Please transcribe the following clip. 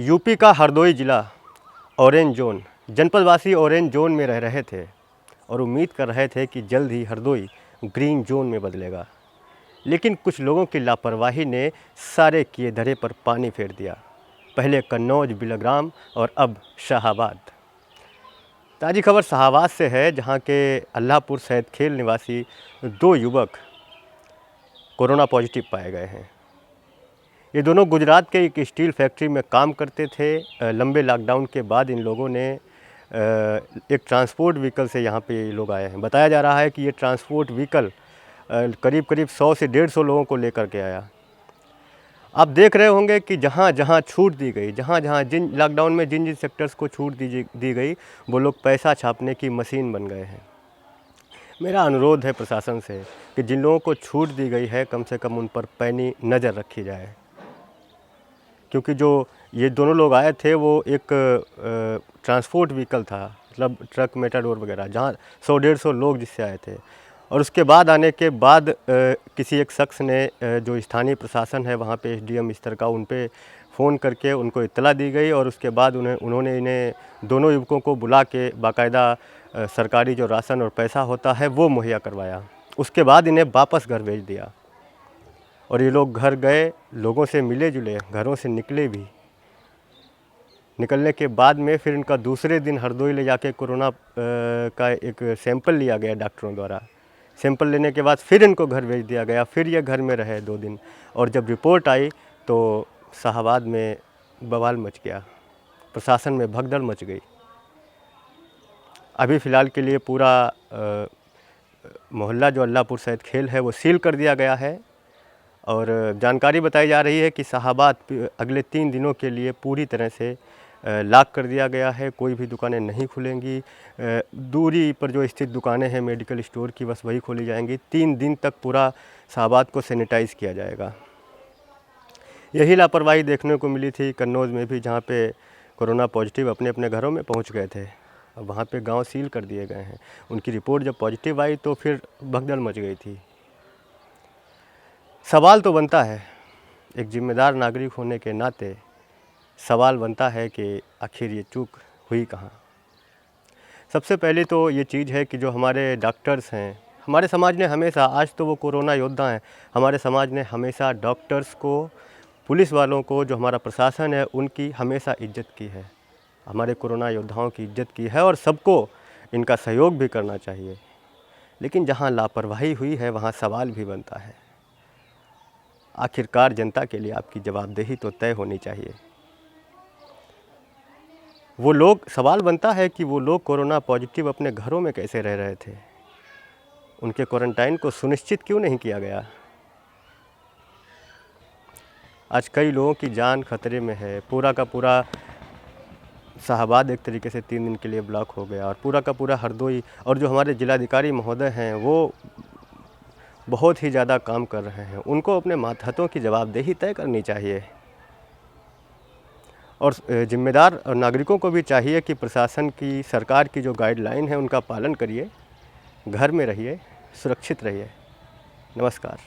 UP का हरदोई ज़िला orange zone, जनपदवासी orange zone में रह रहे थे और उम्मीद कर रहे थे कि जल्द ही हरदोई ग्रीन जोन में बदलेगा। लेकिन कुछ लोगों की लापरवाही ने सारे किए धरे पर पानी फेर दिया। पहले कन्नौज, बिलग्राम और अब शाहाबाद। ताज़ी खबर शाहाबाद से है, जहां के अल्लाहपुर सैदखेल निवासी 2 युवक कोरोना पॉजिटिव पाए गए हैं। ये दोनों गुजरात के एक स्टील फैक्ट्री में काम करते थे। लंबे लॉकडाउन के बाद इन लोगों ने एक ट्रांसपोर्ट व्हीकल से यहाँ पे ये लोग आए हैं। बताया जा रहा है कि ये ट्रांसपोर्ट व्हीकल करीब 100 से 150 लोगों को लेकर के आया। आप देख रहे होंगे कि जहाँ जहाँ छूट दी गई, जहाँ जहाँ जिन लॉकडाउन में जिन जिन सेक्टर्स को छूट दी गई, वो लोग पैसा छापने की मशीन बन गए हैं। मेरा अनुरोध है प्रशासन से कि जिन लोगों को छूट दी गई है, कम से कम उन पर पैनी नज़र रखी जाए। क्योंकि जो ये दोनों लोग आए थे वो एक ट्रांसपोर्ट व्हीकल था, मतलब ट्रक, मेटाडोर वगैरह, जहाँ 100-150 लोग जिससे आए थे। और उसके बाद आने के बाद किसी एक शख्स ने जो स्थानीय प्रशासन है वहाँ पे एसडीएम स्तर का, उन पे फ़ोन करके उनको इत्तला दी गई और उसके बाद उन्होंने इन्हें दोनों युवकों को बुला के बाकायदा सरकारी जो राशन और पैसा होता है वो मुहैया करवाया। उसके बाद इन्हें वापस घर भेज दिया और ये लोग घर गए, लोगों से मिले जुले, घरों से निकले भी। निकलने के बाद में फिर इनका दूसरे दिन हरदोई ले जाके कोरोना का एक सैंपल लिया गया डॉक्टरों द्वारा। सैंपल लेने के बाद फिर इनको घर भेज दिया गया। फिर ये घर में रहे 2 दिन और जब रिपोर्ट आई तो शाहाबाद में बवाल मच गया, प्रशासन में भगदड़ मच गई। अभी फ़िलहाल के लिए पूरा मोहल्ला जो अल्लाहपुर सैदखेल है वो सील कर दिया गया है और जानकारी बताई जा रही है कि शाहाबाद अगले 3 दिनों के लिए पूरी तरह से लॉक कर दिया गया है। कोई भी दुकानें नहीं खुलेंगी। दूरी पर जो स्थित दुकानें हैं मेडिकल स्टोर की, बस वही खोली जाएंगी। 3 दिन तक पूरा शाहाबाद को सैनिटाइज़ किया जाएगा। यही लापरवाही देखने को मिली थी कन्नौज में भी, जहाँ पे कोरोना पॉजिटिव अपने अपने घरों में पहुँच गए थे। अब वहाँ पे गांव सील कर दिए गए हैं। उनकी रिपोर्ट जब पॉजिटिव आई तो फिर भगदड़ मच गई थी। सवाल तो बनता है, एक जिम्मेदार नागरिक होने के नाते सवाल बनता है कि आखिर ये चूक हुई कहाँ। सबसे पहले तो ये चीज़ है कि जो हमारे डॉक्टर्स हैं, हमारे समाज ने हमेशा, आज तो वो कोरोना योद्धा हैं, हमारे समाज ने हमेशा डॉक्टर्स को, पुलिस वालों को, जो हमारा प्रशासन है, उनकी हमेशा इज्जत की है। हमारे कोरोना योद्धाओं की इज्जत की है और सबको इनका सहयोग भी करना चाहिए। लेकिन जहाँ लापरवाही हुई है वहाँ सवाल भी बनता है। आखिरकार जनता के लिए आपकी जवाबदेही तो तय होनी चाहिए। वो लोग, सवाल बनता है कि वो लोग कोरोना पॉजिटिव अपने घरों में कैसे रह रहे थे, उनके क्वारंटाइन को सुनिश्चित क्यों नहीं किया गया। आज कई लोगों की जान खतरे में है। पूरा का पूरा शाहाबाद एक तरीके से 3 दिन के लिए ब्लॉक हो गया और पूरा का पूरा हरदोई, और जो हमारे जिलाधिकारी महोदय हैं वो बहुत ही ज़्यादा काम कर रहे हैं। उनको अपने मातहतों की जवाबदेही तय करनी चाहिए और जिम्मेदार नागरिकों को भी चाहिए कि प्रशासन की, सरकार की जो गाइडलाइन है उनका पालन करिए, घर में रहिए, सुरक्षित रहिए। नमस्कार।